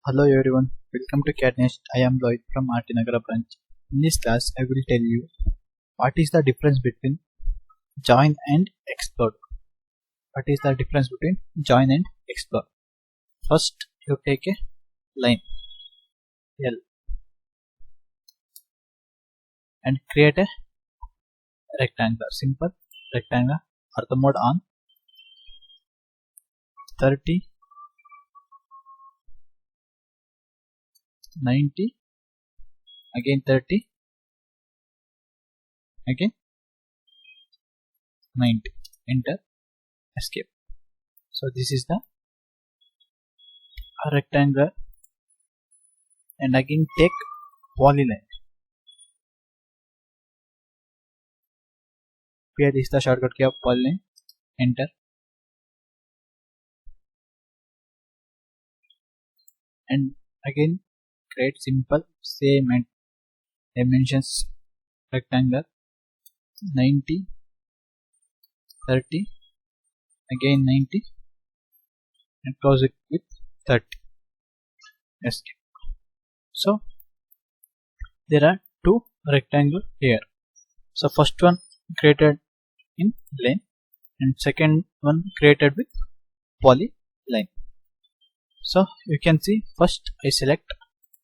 Hello everyone, welcome to CAD NEST. I am Lloyd from Nagar branch. In this class, I will tell you what is the difference between join and explode. What is the difference between join and explode? First, you take a line L and create a rectangle, simple rectangle. Ortho mode on 30, 90, again 30, again 90, enter, escape. So this is the rectangle, and again take polyline. Here is the shortcut key of polyline, enter, and again create simple same and dimensions rectangle 90, 30, again 90, and close it with 30, escape. So there are two rectangles here. So first one created in line and second one created with polyline. So you can see, first I select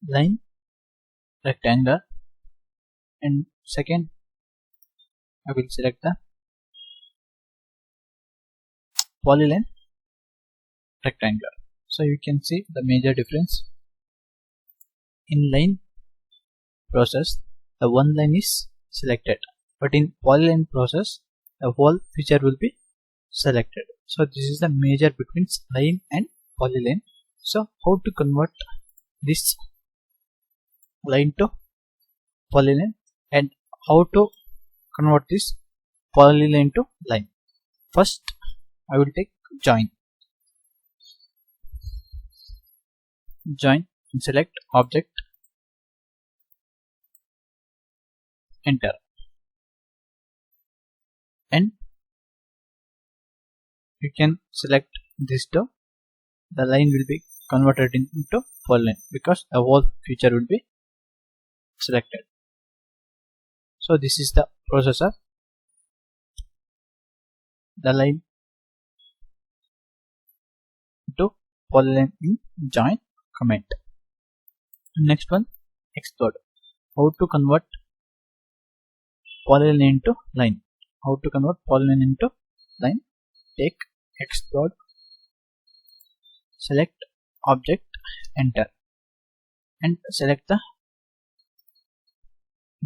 line rectangle, and second I will select the polyline rectangle. So you can see the major difference. In line process, the one line is selected, but in polyline process, the whole feature will be selected. So this is the major between line and polyline. So how to convert this line to polyline, and how to convert this polyline to line? First I will take join and select object, enter, and you can select this to the line will be converted into polyline because the whole feature will be selected. So this is the process of the line to polyline in join command. Next one, explode. How to convert polyline into line? How to convert polyline into line? Take explode, select object, enter, and select the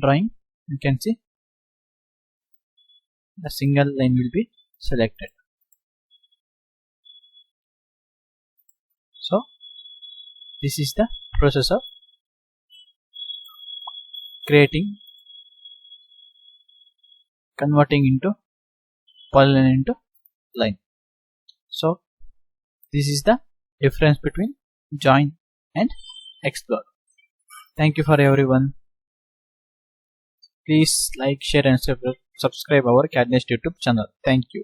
drawing. You can see the single line will be selected. So this is the process of converting into polyline into line. So this is the difference between join and explode. Thank you for everyone. Please like, share and subscribe our CAD NEST YouTube channel. Thank you.